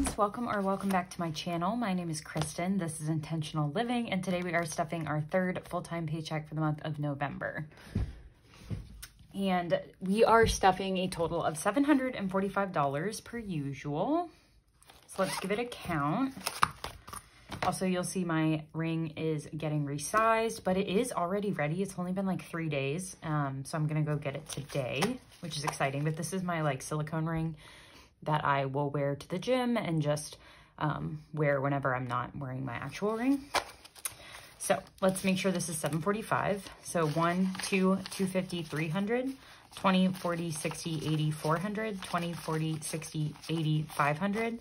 friends, welcome back to my channel. My name is Kristen. This is Intentional Living, and today we are stuffing our third full-time paycheck for the month of November. And we are stuffing a total of $745 per usual. So let's give it a count. Also, you'll see my ring is getting resized, but it is already ready. It's only been like 3 days. So I'm gonna go get it today, which is exciting. But this is my like silicone ring that I will wear to the gym and just wear whenever I'm not wearing my actual ring. So let's make sure this is 745. So 1, 2, 250, 300, 20, 40, 60, 80, 400, 20, 40, 60, 80, 500,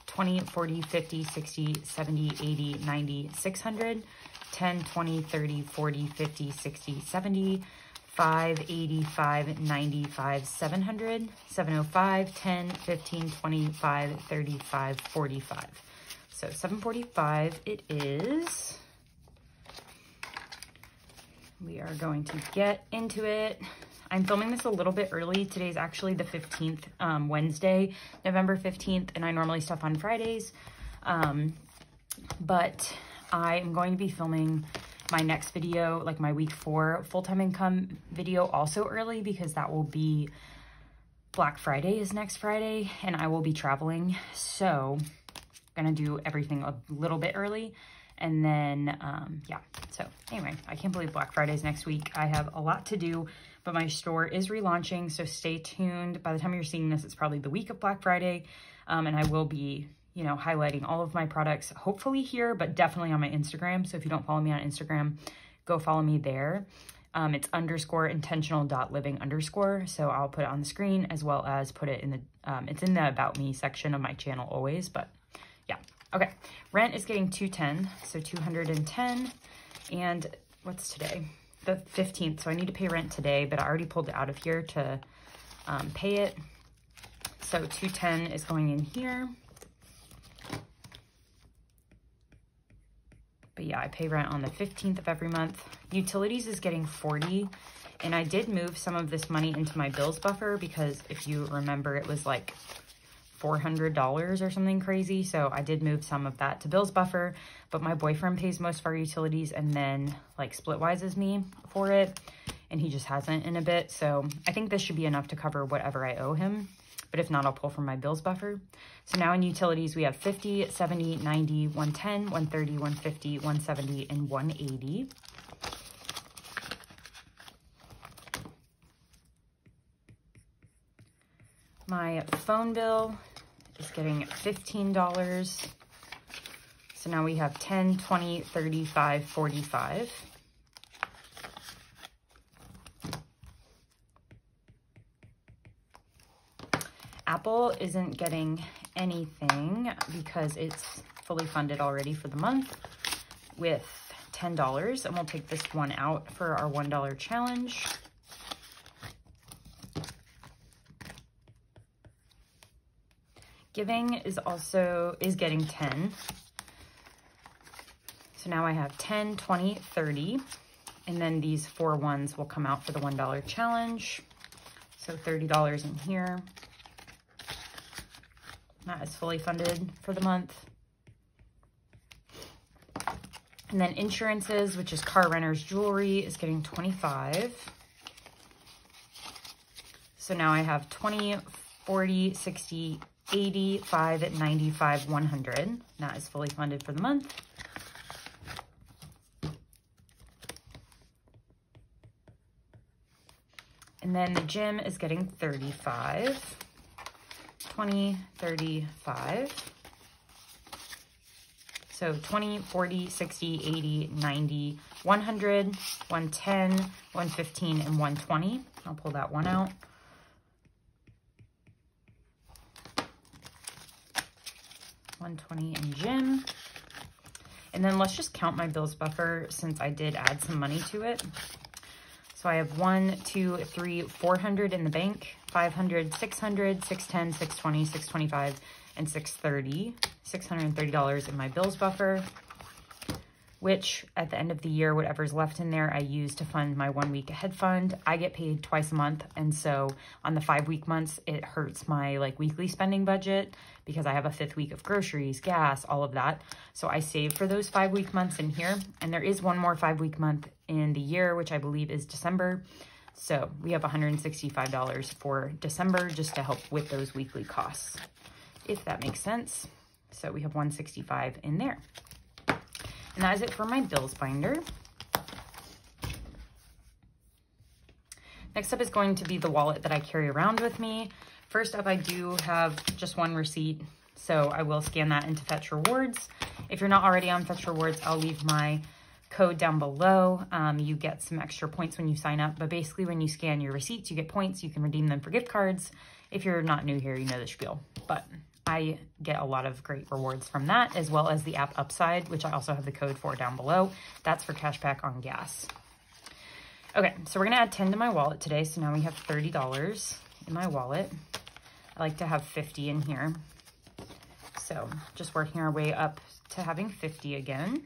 20, 40, 50, 60, 70, 80, 90, 600, 10, 20, 30, 40, 50, 60, 70, 5, 85, 95, 700, 705, 10, 15, 25, 35, 45. So 745 it is. We are going to get into it. I'm filming this a little bit early. Today's actually the 15th, Wednesday, November 15th, and I normally stuff on Fridays. But I am going to be filming my next video, like my week 4 full-time income video, also early because that will be Black Friday is next Friday and I will be traveling. So I'm gonna do everything a little bit early. And then, yeah, so anyway, I can't believe Black Friday is next week. I have a lot to do, but my store is relaunching, so stay tuned. By the time you're seeing this, it's probably the week of Black Friday, and I will be, you know, highlighting all of my products, hopefully here, but definitely on my Instagram. So if you don't follow me on Instagram, go follow me there. It's _intentional.living_. So I'll put it on the screen as well as put it in the, it's in the About Me section of my channel always, but yeah. Okay, rent is getting $210, so $210, and what's today? The 15th, so I need to pay rent today, but I already pulled it out of here to pay it. So $210 is going in here. But yeah, I pay rent on the 15th of every month. Utilities is getting $40, and I did move some of this money into my bills buffer because if you remember, it was like $400 or something crazy. So I did move some of that to bills buffer, but my boyfriend pays most of our utilities and then like splitwises me for it. And he just hasn't in a bit. So I think this should be enough to cover whatever I owe him. But if not, I'll pull from my bills buffer. So now in utilities, we have 50, 70, 90, 110, 130, 150, 170, and 180. My phone bill is getting $15. So now we have 10, 20, 35, 45. Apple isn't getting anything because it's fully funded already for the month with $10. And we'll take this one out for our $1 challenge. Giving is getting 10. So now I have 10, 20, 30, and then these 4 ones will come out for the $1 challenge. So $30 in here. That is fully funded for the month. And then insurances, which is car renters jewelry, is getting 25. So now I have 20, 40, 60, 85, 95, 100. That is fully funded for the month. And then the gym is getting 35, 20, 35. So 20, 40, 60, 80, 90, 100, 110, 115, and 120. I'll pull that one out. $120 in gym. And then let's just count my bills buffer since I did add some money to it. So I have 1, 2, 3, 400 in the bank, 500, 600, 610, 620, 625, and 630. $630 in my bills buffer, which at the end of the year, whatever's left in there, I use to fund my 1 week ahead fund. I get paid twice a month. And so on the 5-week months, it hurts my like weekly spending budget because I have a 5th week of groceries, gas, all of that. So I save for those 5-week months in here. And there is one more 5-week month in the year, which I believe is December. So we have $165 for December just to help with those weekly costs, if that makes sense. So we have $165 in there. And that is it for my bills binder. Next up is going to be the wallet that I carry around with me. First up, I do have just one receipt, so I will scan that into Fetch Rewards. If you're not already on Fetch Rewards, I'll leave my code down below. You get some extra points when you sign up, but basically when you scan your receipts, you get points. You can redeem them for gift cards. If you're not new here, you know the spiel, but I get a lot of great rewards from that, as well as the app Upside, which I also have the code for down below. That's for cashback on gas. Okay, so we're gonna add 10 to my wallet today. So now we have $30 in my wallet. I like to have 50 in here. So just working our way up to having 50 again.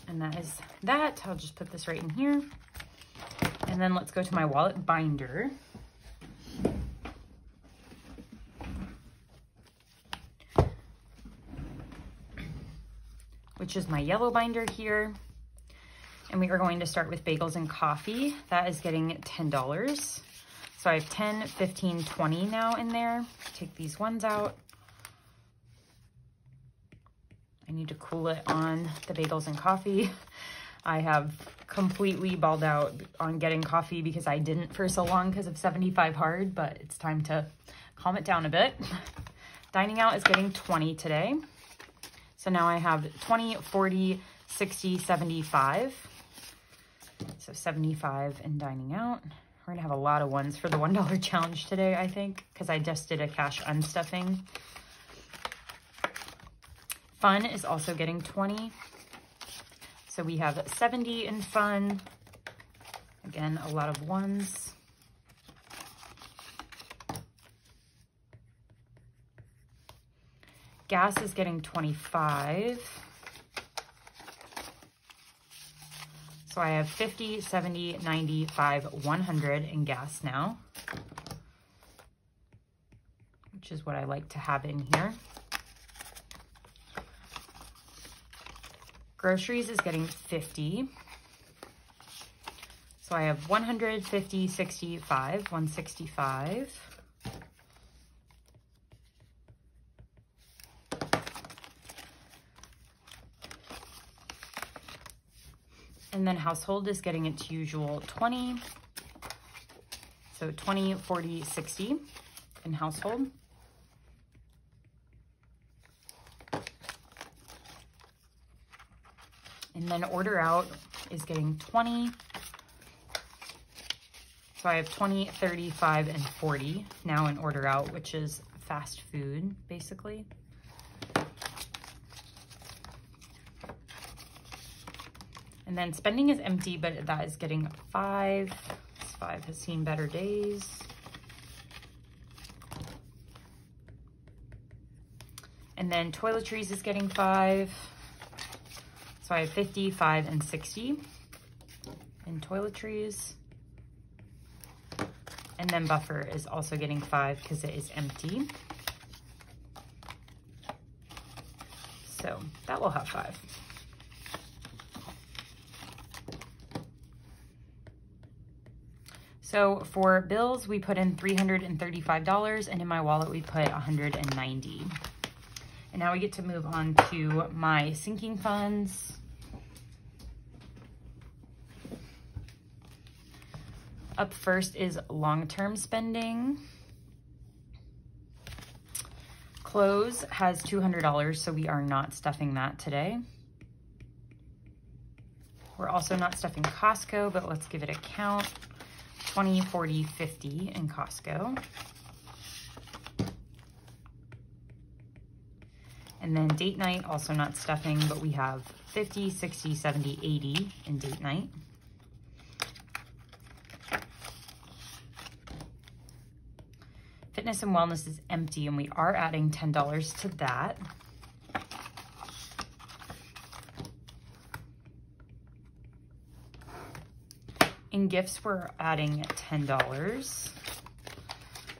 And that is that. I'll just put this right in here. And then let's go to my wallet binder. Which is my yellow binder here. And we are going to start with bagels and coffee. That is getting $10. So I have 10, 15, 20 now in there. Take these ones out. I need to cool it on the bagels and coffee. I have completely balled out on getting coffee because I didn't for so long because of 75 hard, but it's time to calm it down a bit. Dining out is getting 20 today. So now I have 20, 40, 60, 75. So 75 in dining out. We're gonna have a lot of ones for the $1 challenge today, I think, because I just did a cash unstuffing. Fun is also getting 20. So we have 70 in fun. Again, a lot of ones. Gas is getting 25. So I have 50, 70, 95, 100 in gas now, which is what I like to have in here. Groceries is getting 50. So I have 100, 50, 65, 165. And then household is getting its usual 20. So 20, 40, 60 in household. And then order out is getting 20. So I have 20, 35, and 40 now in order out, which is fast food, basically. And then spending is empty, but that is getting 5. This 5 has seen better days. And then toiletries is getting 5. So I have 50, 5, and 60 in toiletries. And then buffer is also getting 5 because it is empty. So that will have 5. So for bills, we put in $335, and in my wallet, we put $190. And now we get to move on to my sinking funds. Up first is long-term spending. Clothes has $200, so we are not stuffing that today. We're also not stuffing Costco, but let's give it a count. 20, 40, 50 in Costco. And then date night, also not stuffing, but we have 50, 60, 70, 80 in date night. Fitness and wellness is empty, and we are adding $10 to that. In gifts, we're adding $10.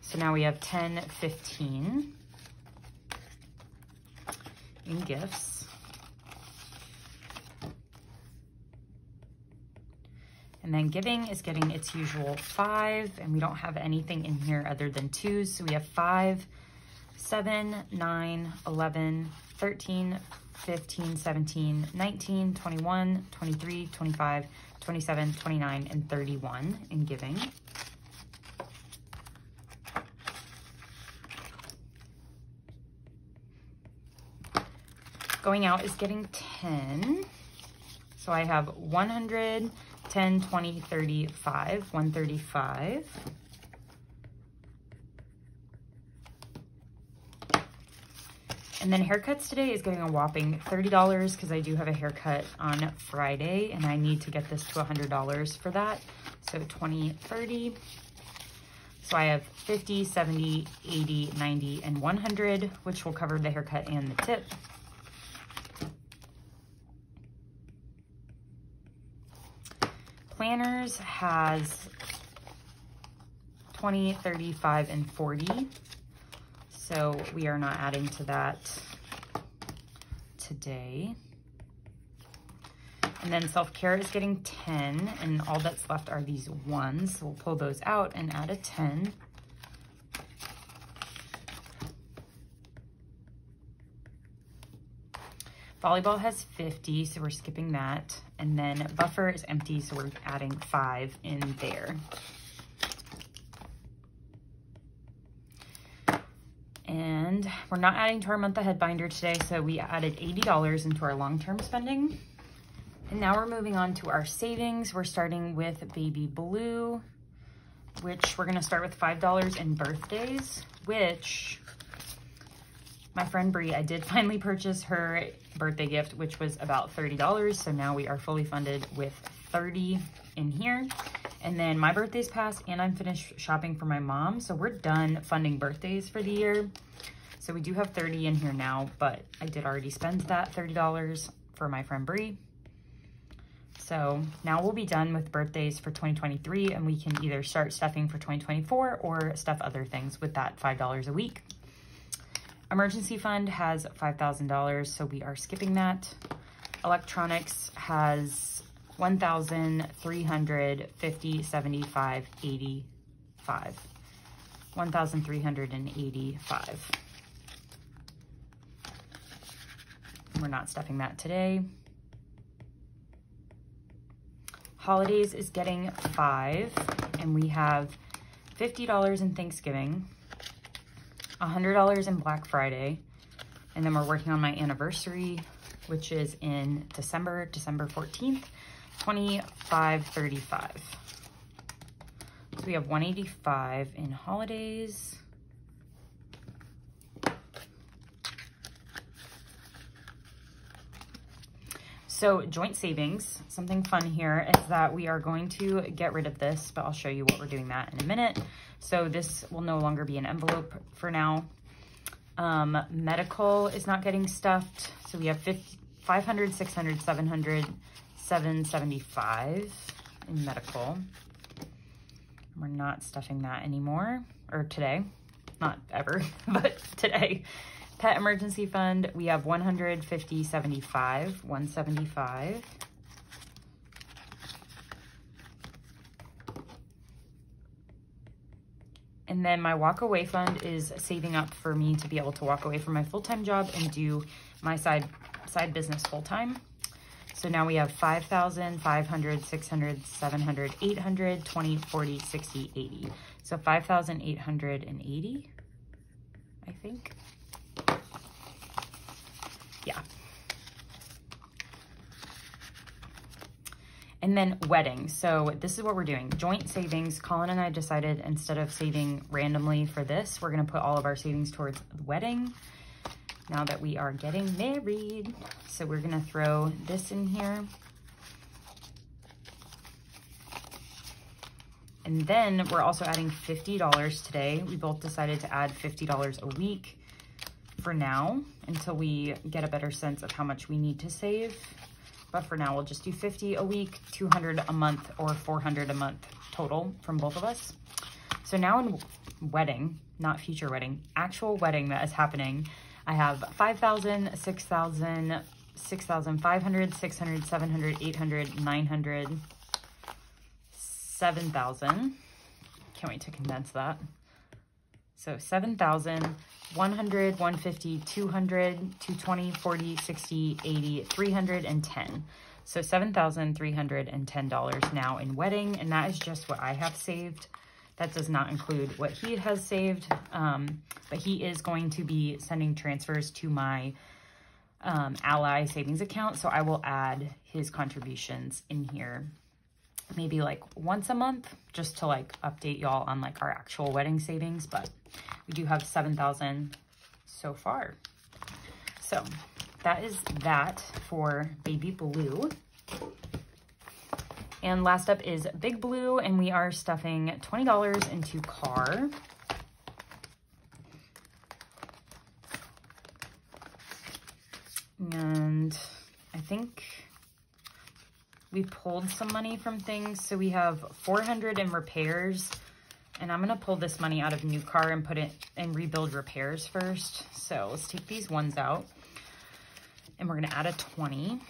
So now we have $10.15 in gifts. And then giving is getting its usual 5, and we don't have anything in here other than 2s. So we have 5, 7, 9, 11, 13, 15, 17, 19, 21, 23, 25, 27, 29, and 31 in giving. Going out is getting 10. So I have 100, 10, 20, 35, 135. And then haircuts today is getting a whopping $30 because I do have a haircut on Friday and I need to get this to $100 for that. So 20, 30. So I have 50, 70, 80, 90, and 100, which will cover the haircut and the tip. Planners has 20, 35, and 40. So we are not adding to that today. And then self-care is getting 10, and all that's left are these ones. So we'll pull those out and add a 10. Volleyball has 50, so we're skipping that. And then buffer is empty, so we're adding 5 in there. And we're not adding to our month ahead binder today, so we added $80 into our long-term spending. And now we're moving on to our savings. We're starting with Baby Blue, which we're gonna start with $5 in birthdays, which my friend Bree, I did finally purchase her birthday gift, which was about $30. So now we are fully funded with 30 in here. And then my birthday's passed and I'm finished shopping for my mom. So we're done funding birthdays for the year. So we do have 30 in here now, but I did already spend that $30 for my friend Bree. So now we'll be done with birthdays for 2023 and we can either start stuffing for 2024 or stuff other things with that $5 a week. Emergency fund has $5,000, so we are skipping that. Electronics has 1,350, 75, 85. 1,385. We're not stuffing that today. Holidays is getting 5, and we have $50 in Thanksgiving, $100 in Black Friday, and then we're working on my anniversary, which is in December 14th, 2535. So we have 185 in holidays. So joint savings, something fun here is that we are going to get rid of this, but I'll show you what we're doing that in a minute. So this will no longer be an envelope for now. Medical is not getting stuffed. So we have 500, 600, 700, 775 in medical. We're not stuffing that anymore, or today, not ever, but today. Pet emergency fund, we have 150, 75, 175. And then my walk away fund is saving up for me to be able to walk away from my full-time job and do my side business full-time. So now we have 5,000, 500, 600, 700, 800, 20, 40, 60, 80. So 5,880, I think. Yeah. And then wedding. So this is what we're doing. Joint savings. Colin and I decided instead of saving randomly for this, we're going to put all of our savings towards the wedding now that we are getting married. So we're going to throw this in here. And then we're also adding $50 today. We both decided to add $50 a week for now until we get a better sense of how much we need to save. but for now we'll just do 50 a week, 200 a month, or 400 a month total from both of us. So now in wedding, not future wedding, actual wedding that is happening, I have 5,000, 6,000, 6,500, 600, 700, 800, 900, 7,000. Can't wait to condense that. So 7,000, 100, 150, 200, 220, 40, 60, 80, 310. So $7,310 now in wedding, and that is just what I have saved. That does not include what he has saved, but he is going to be sending transfers to my Ally savings account, so I will add his contributions in here maybe like once a month just to like update y'all on like our actual wedding savings, but we do have 7,000 so far. So that is that for baby blue. And last up is big blue, and we are stuffing $20 into car. And I think we pulled some money from things. So we have 400 in repairs, and I'm gonna pull this money out of new car and put it in rebuild repairs first. So let's take these ones out, and we're gonna add a 20.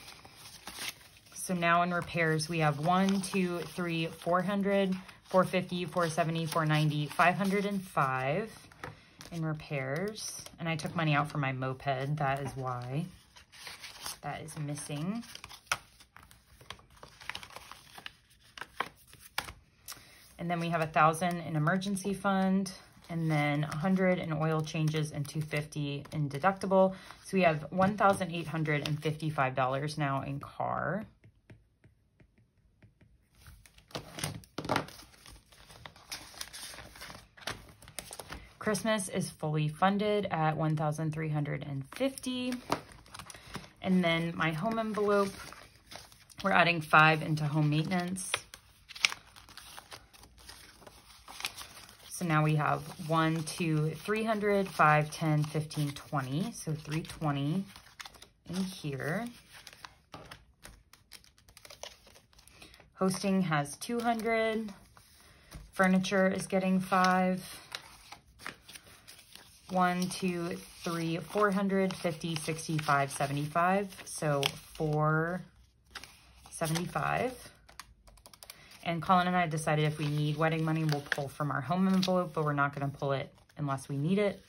So now in repairs, we have 1, 2, 3, 400, 450, 470, 490, 505 in repairs. And I took money out for my moped. That is why that is missing. And then we have 1,000 in emergency fund, and then 100 in oil changes and 250 in deductible. So we have $1,855 now in car. Christmas is fully funded at $1,350. And then my home envelope, we're adding 5 into home maintenance. So now we have 1, 2, 300, 5, 10, 15, 20. So 320 in here. Hosting has 200. Furniture is getting 5. 1, 2, 3, 400, 50, 65, 75. So 475. And Colin and I decided if we need wedding money, we'll pull from our home envelope, but we're not going to pull it unless we need it.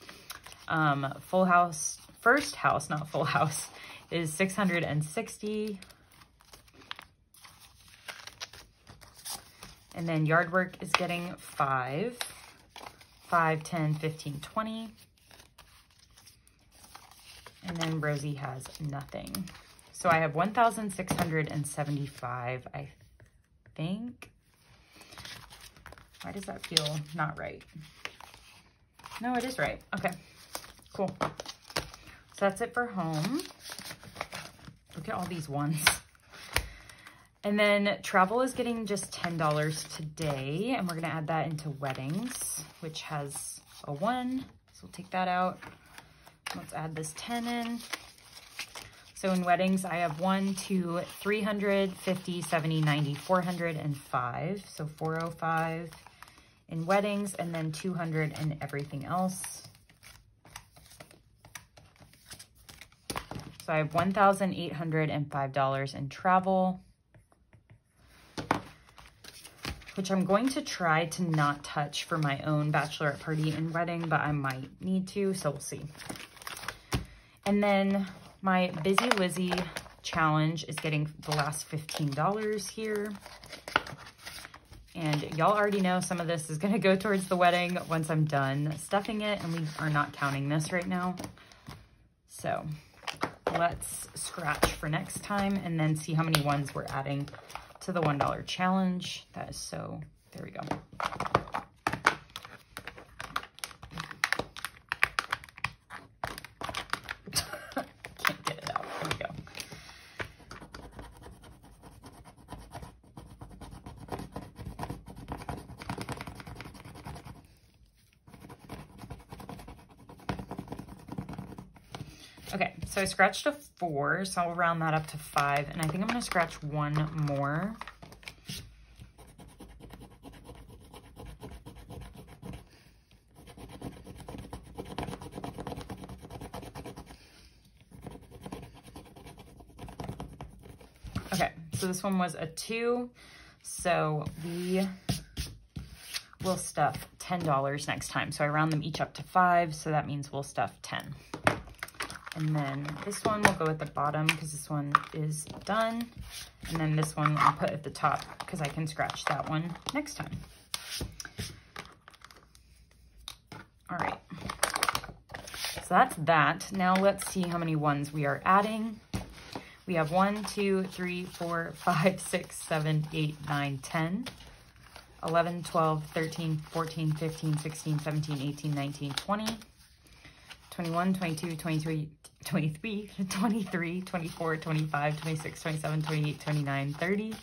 Full house, first house, not full house, is 660. And then yard work is getting 5. 5, 10, 15, 20. And then Rosie has nothing. So I have 1,675, I think. Why does that feel not right? No, it is right. Okay, cool. So that's it for home. Look at all these ones. And then travel is getting just $10 today, and we're gonna add that into weddings, which has a 1. So we'll take that out. Let's add this 10 in. So in weddings, I have 1, 2, 300, 50, 70, 90, 405. So 405 in weddings, and then 200 in everything else. So I have $1,805 in travel, which I'm going to try to not touch for my own bachelorette party and wedding, but I might need to, so we'll see. And then my Busy Lizzie challenge is getting the last $15 here. And y'all already know some of this is gonna go towards the wedding once I'm done stuffing it, and we are not counting this right now. So let's scratch for next time and then see how many ones we're adding to the $1 challenge. That is so, there we go. Can't get it out, there we go. Okay, so I scratched 4, so I'll round that up to 5, and I think I'm going to scratch one more. Okay, so this one was a 2, so we will stuff $10 next time. So I round them each up to 5, so that means we'll stuff 10. And then this one will go at the bottom because this one is done. And then this one I'll put at the top because I can scratch that one next time. All right, so that's that. Now let's see how many ones we are adding. We have 1, 2, 3, 4, 5, 6, 7, 8, 9, 10, 11, 12, 13, 14, 15, 16, 17, 18, 19, 20, 21, 22, 23, 23, 24, 25, 26, 27, 28, 29, 30,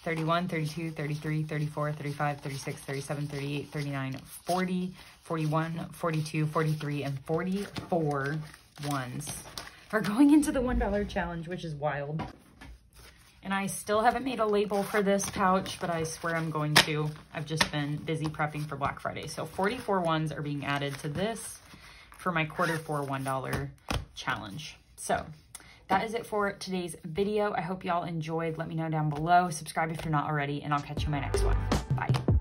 31, 32, 33, 34, 35, 36, 37, 38, 39, 40, 41, 42, 43, and 44 ones are going into the $1 challenge, which is wild. And I still haven't made a label for this pouch, but I swear I'm going to. I've just been busy prepping for Black Friday. So 44 ones are being added to this for my quarter for $1 challenge. So that is it for today's video. I hope y'all enjoyed. Let me know down below. Subscribe if you're not already, and I'll catch you in my next one. Bye.